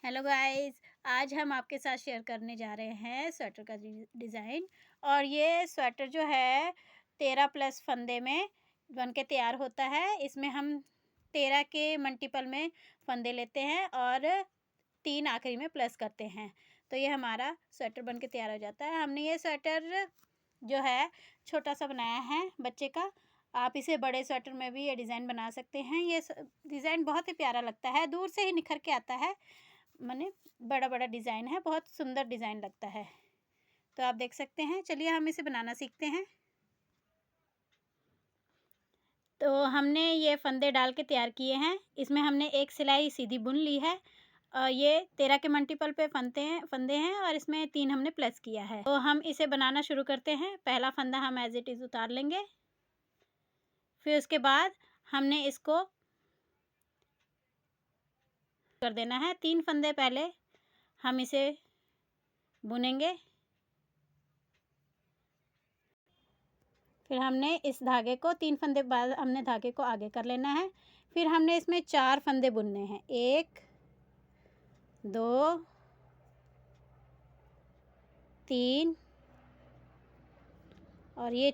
Hello guys. आज हम आपके साथ शेयर करने जा रहे हैं स्वेटर का डिज़ाइन। और ये स्वेटर जो है 13 प्लस फंदे में बन के तैयार होता है। इसमें हम 13 के मल्टीपल में फंदे लेते हैं और 3 आखिरी में प्लस करते हैं, तो ये हमारा स्वेटर बन के तैयार हो जाता है। हमने ये स्वेटर जो है छोटा सा बनाया है बच्चे का। आप इसे बड़े स्वेटर में भी ये डिज़ाइन बना सकते हैं। ये डिज़ाइन बहुत ही प्यारा लगता है, दूर से ही निखर के आता है। माने बड़ा बड़ा डिज़ाइन है, बहुत सुंदर डिज़ाइन लगता है। तो आप देख सकते हैं। चलिए हम इसे बनाना सीखते हैं। तो हमने ये फंदे डाल के तैयार किए हैं। इसमें हमने एक सिलाई सीधी बुन ली है। ये 13 के मल्टीपल पे फंदे हैं और इसमें 3 हमने प्लस किया है। तो हम इसे बनाना शुरू करते हैं। पहला फंदा हम एज इट इज़ उतार लेंगे। फिर उसके बाद हमने इसको कर देना है। 3 फंदे पहले हम इसे बुनेंगे। फिर हमने इस धागे को 3 फंदे बाद हमने धागे को आगे कर लेना है। फिर हमने इसमें 4 फंदे बुनने हैं। 1 2 3 और ये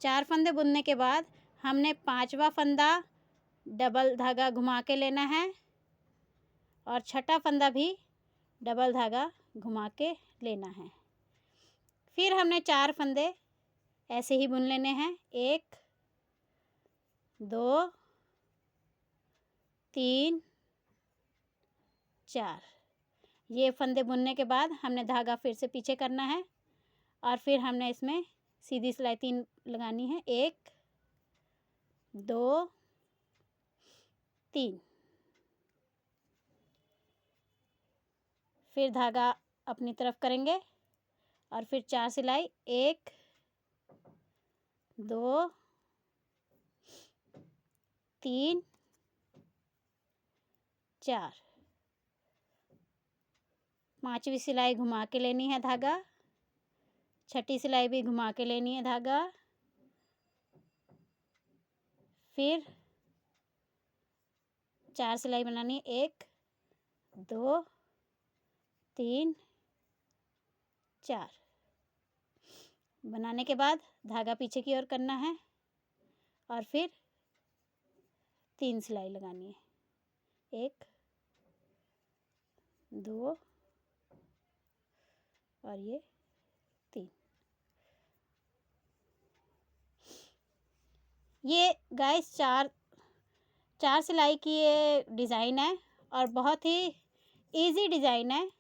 4 फंदे बुनने के बाद हमने 5वां फंदा डबल धागा घुमा के लेना है और छठा फंदा भी डबल धागा घुमा के लेना है। फिर हमने 4 फंदे ऐसे ही बुन लेने हैं। 1 2 3 4। ये फंदे बुनने के बाद हमने धागा फिर से पीछे करना है और फिर हमने इसमें सीधी सिलाई 3 लगानी है। 1 2 3। फिर धागा अपनी तरफ करेंगे और फिर 4 सिलाई। 1 2 3 4। 5वीं सिलाई घुमा के लेनी है धागा। छठी सिलाई भी घुमा के लेनी है धागा। फिर 4 सिलाई बनानी है। 1 2 3 4 बनाने के बाद धागा पीछे की ओर करना है और फिर 3 सिलाई लगानी है। 1 2 और ये 3। ये गाइस 4 सिलाई की ये डिज़ाइन है और बहुत ही इजी डिज़ाइन है।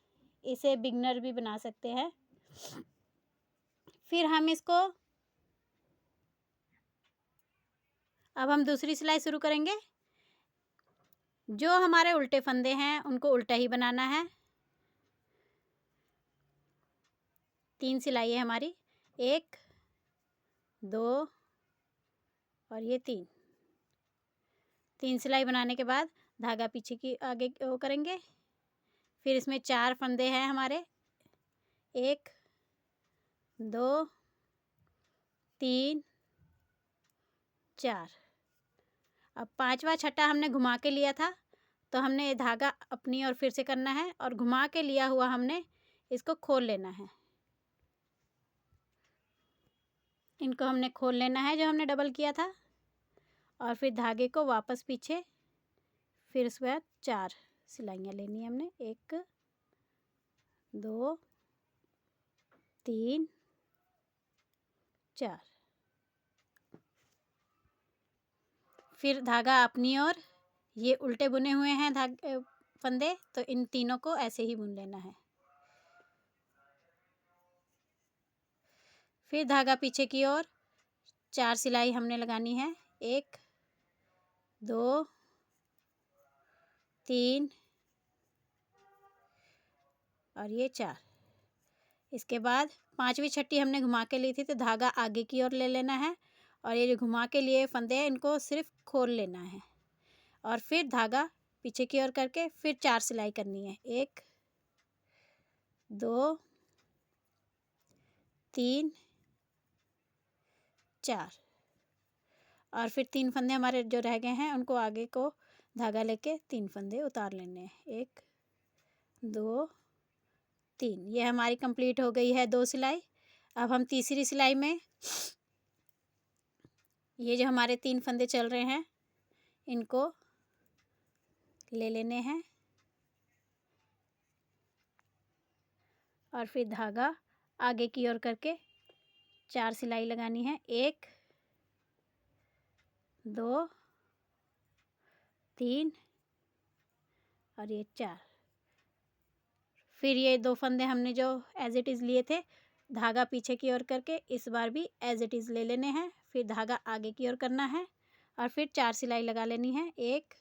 इसे बिगनर भी बना सकते हैं। फिर हम इसको अब हम दूसरी सिलाई शुरू करेंगे। जो हमारे उल्टे फंदे हैं उनको उल्टा ही बनाना है। 3 सिलाई है हमारी। 1 2 और ये 3 सिलाई बनाने के बाद धागा पीछे की आगे वो करेंगे। फिर इसमें 4 फंदे हैं हमारे। 1 2 3 4। अब 5वां छठा हमने घुमा के लिया था, तो हमने ये धागा अपनी ओर फिर से करना है और घुमा के लिया हुआ हमने इसको खोल लेना है। इनको हमने खोल लेना है जो हमने डबल किया था और फिर धागे को वापस पीछे। फिर उसके बाद 4 सिलाइयाँ लेनी है हमने। 1 2 3 4। फिर धागा अपनी ओर। ये उल्टे बुने हुए हैं धागे फंदे, तो इन तीनों को ऐसे ही बुन लेना है। फिर धागा पीछे की ओर 4 सिलाई हमने लगानी है। 1 2 3 और ये 4। इसके बाद 5वीं छठी हमने घुमा के ली थी, तो धागा आगे की ओर ले लेना है और ये जो घुमा के लिए फंदे हैं इनको सिर्फ खोल लेना है और फिर धागा पीछे की ओर करके फिर 4 सिलाई करनी है। 1 2 3 4 और फिर 3 फंदे हमारे जो रह गए हैं उनको आगे को धागा लेके 3 फंदे उतार लेने हैं। 1 2 3। ये हमारी कंप्लीट हो गई है 2 सिलाई। अब हम तीसरी सिलाई में ये जो हमारे 3 फंदे चल रहे हैं इनको ले लेने हैं और फिर धागा आगे की ओर करके 4 सिलाई लगानी है। 1 2 3 और ये 4। फिर ये 2 फंदे हमने जो एज इट इज़ लिए थे, धागा पीछे की ओर करके इस बार भी एज इट इज़ ले लेने हैं। फिर धागा आगे की ओर करना है और फिर 4 सिलाई लगा लेनी है। 1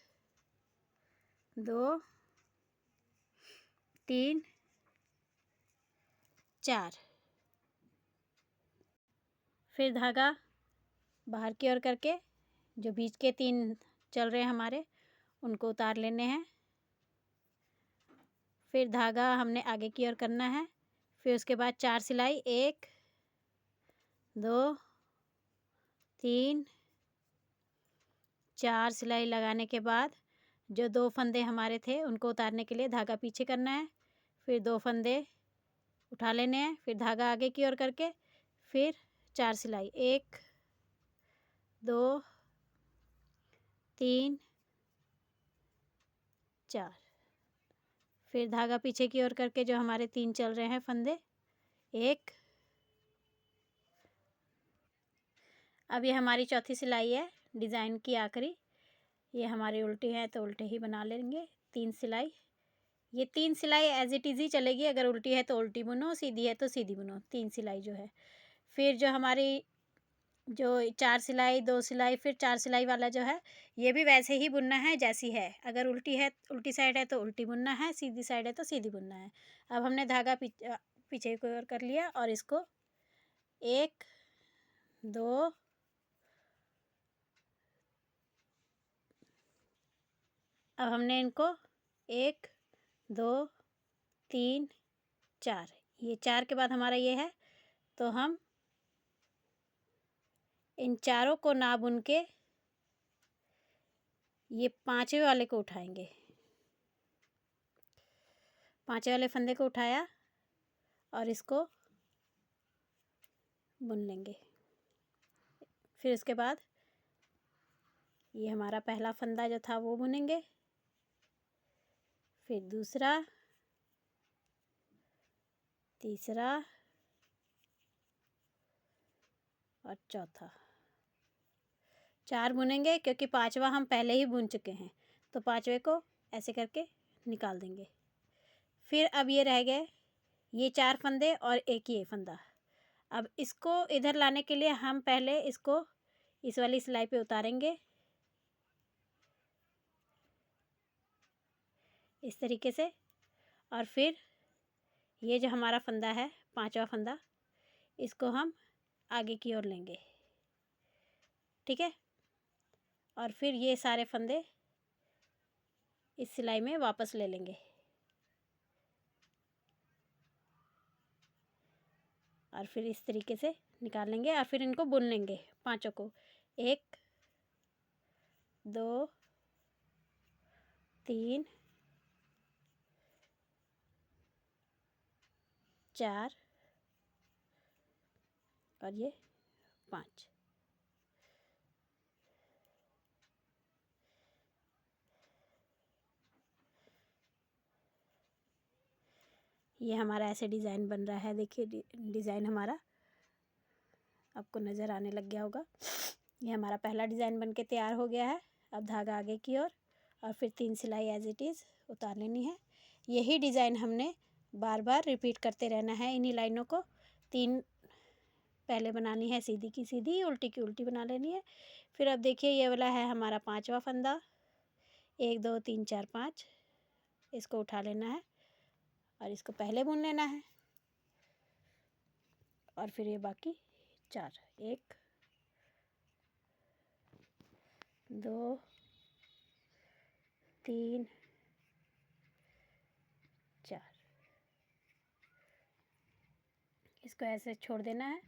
2 3 4। फिर धागा बाहर की ओर करके जो बीच के 3 चल रहे हैं हमारे उनको उतार लेने हैं। फिर धागा हमने आगे की ओर करना है। फिर उसके बाद 4 सिलाई 1 2 3 4 सिलाई लगाने के बाद जो 2 फंदे हमारे थे उनको उतारने के लिए धागा पीछे करना है। फिर 2 फंदे उठा लेने हैं। फिर धागा आगे की ओर करके फिर 4 सिलाई 1 2 3 4। फिर धागा पीछे की ओर करके जो हमारे 3 चल रहे हैं फंदे 1। अब ये हमारी चौथी सिलाई है डिज़ाइन की आखिरी। ये हमारी उल्टी है तो उल्टे ही बना लेंगे। 3 सिलाई, ये 3 सिलाई एज इट इज़ ही चलेगी। अगर उल्टी है तो उल्टी बुनो, सीधी है तो सीधी बुनो। 3 सिलाई जो है, फिर जो हमारी जो 4 सिलाई 2 सिलाई फिर 4 सिलाई वाला जो है ये भी वैसे ही बुनना है जैसी है। अगर उल्टी है, उल्टी साइड है तो उल्टी बुनना है, सीधी साइड है तो सीधी बुनना है। अब हमने धागा पीछे की ओर कर लिया और इसको 1 2 अब हमने इनको 1 2 3 4, ये 4 के बाद हमारा ये है तो हम इन चारों को ना बुन के ये 5वें वाले को उठाएंगे। 5वें वाले फंदे को उठाया और इसको बुन लेंगे। फिर उसके बाद ये हमारा पहला फंदा जो था वो बुनेंगे, फिर दूसरा, तीसरा और चौथा। 4 बुनेंगे क्योंकि 5वां हम पहले ही बुन चुके हैं, तो 5वें को ऐसे करके निकाल देंगे। फिर अब ये रह गए ये 4 फंदे और एक ये फंदा। अब इसको इधर लाने के लिए हम पहले इसको इस वाली सिलाई पे उतारेंगे इस तरीके से, और फिर ये जो हमारा फंदा है 5वां फंदा, इसको हम आगे की ओर लेंगे, ठीक है। और फिर ये सारे फंदे इस सिलाई में वापस ले लेंगे और फिर इस तरीके से निकाल लेंगे और फिर इनको बुन लेंगे पांचों को। 1 2 3 4 और ये 5। ये हमारा ऐसे डिज़ाइन बन रहा है। देखिए डिज़ाइन हमारा आपको नज़र आने लग गया होगा। ये हमारा पहला डिज़ाइन बन के तैयार हो गया है। अब धागा आगे की ओर और फिर 3 सिलाई एज इट इज़ उतार लेनी है। यही डिज़ाइन हमने बार बार रिपीट करते रहना है। इन्हीं लाइनों को 3 पहले बनानी है, सीधी की सीधी, उल्टी की उल्टी बना लेनी है। फिर अब देखिए ये वाला है हमारा 5वां फंदा, 1 2 3 4 5, इसको उठा लेना है और इसको पहले बुन लेना है और फिर ये बाकी 4, 1 2 3 4, इसको ऐसे छोड़ देना है।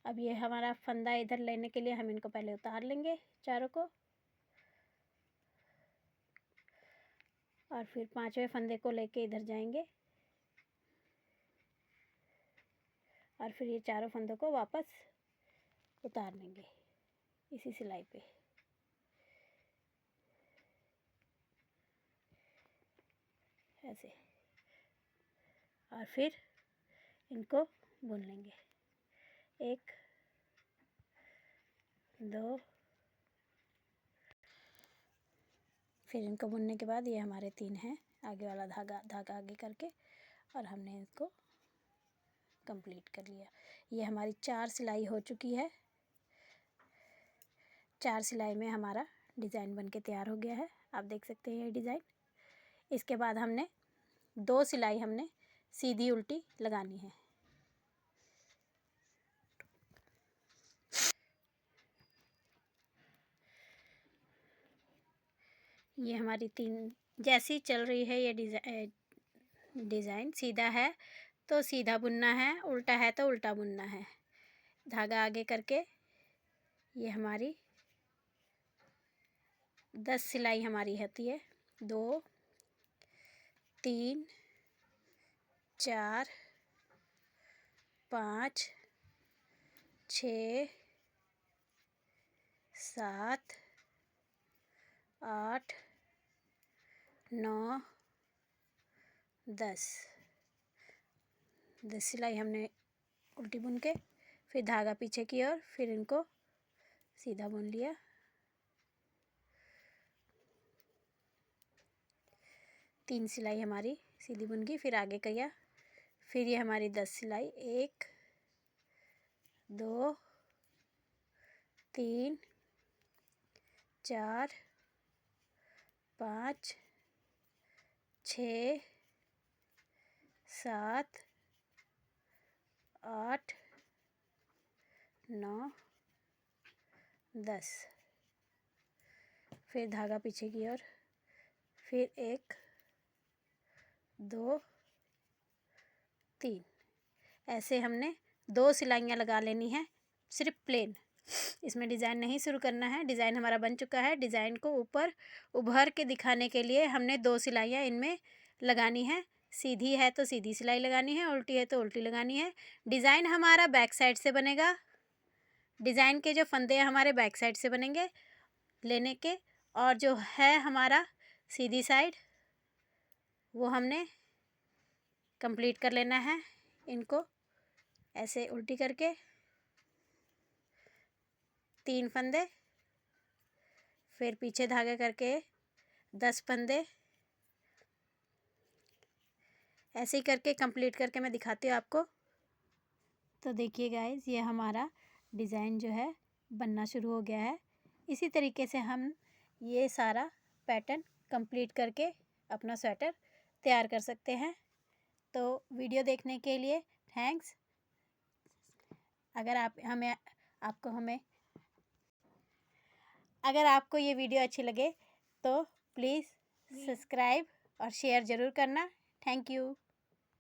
अब ये हमारा फंदा इधर लेने के लिए हम इनको पहले उतार लेंगे चारों को, और फिर 5वें फंदे को लेके इधर जाएंगे और फिर ये चारों फंदों को वापस उतार लेंगे इसी सिलाई पे। ऐसे, और फिर इनको बुन लेंगे। 1 2, फिर इनको बुनने के बाद ये हमारे 3 हैं, आगे वाला धागा आगे करके, और हमने इसको कंप्लीट कर लिया। ये हमारी 4 सिलाई हो चुकी है। 4 सिलाई में हमारा डिज़ाइन बनके तैयार हो गया है। आप देख सकते हैं ये डिज़ाइन। इसके बाद हमने 2 सिलाई हमने सीधी उल्टी लगानी है। ये हमारी 3 जैसी चल रही है ये डिज़ाइन सीधा है तो सीधा बुनना है, उल्टा है तो उल्टा बुनना है। धागा आगे करके ये हमारी 10 सिलाई हमारी होती है। 2 3 4 5 6 7 8 9 10 सिलाई हमने उल्टी बुन के फिर धागा पीछे की ओर, फिर इनको सीधा बुन लिया। तीन सिलाई हमारी सीधी बुन की, फिर आगे किया, फिर ये हमारी 10 सिलाई 1 2 3 4 5 6 7 8 9 10, फिर धागा पीछे की ओर, फिर 1 2 3, ऐसे हमने 2 सिलाइयाँ लगा लेनी है, सिर्फ प्लेन। इसमें डिज़ाइन नहीं शुरू करना है। डिज़ाइन हमारा बन चुका है। डिज़ाइन को ऊपर उभर के दिखाने के लिए हमने 2 सिलाइयाँ इनमें लगानी है। सीधी है तो सीधी सिलाई लगानी है, उल्टी है तो उल्टी लगानी है। डिज़ाइन हमारा बैक साइड से बनेगा। डिज़ाइन के जो फंदे हैं हमारे बैक साइड से बनेंगे लेने के, और जो है हमारा सीधी साइड वो हमने कंप्लीट कर लेना है। इनको ऐसे उल्टी करके 3 फंदे, फिर पीछे धागे करके 10 फंदे, ऐसे ही करके कंप्लीट करके मैं दिखाती हूँ आपको। तो देखिए गाइस, ये हमारा डिज़ाइन जो है बनना शुरू हो गया है। इसी तरीके से हम ये सारा पैटर्न कंप्लीट करके अपना स्वेटर तैयार कर सकते हैं। तो वीडियो देखने के लिए थैंक्स। अगर आपको ये वीडियो अच्छी लगे तो प्लीज़ सब्सक्राइब और शेयर ज़रूर करना। Thank you.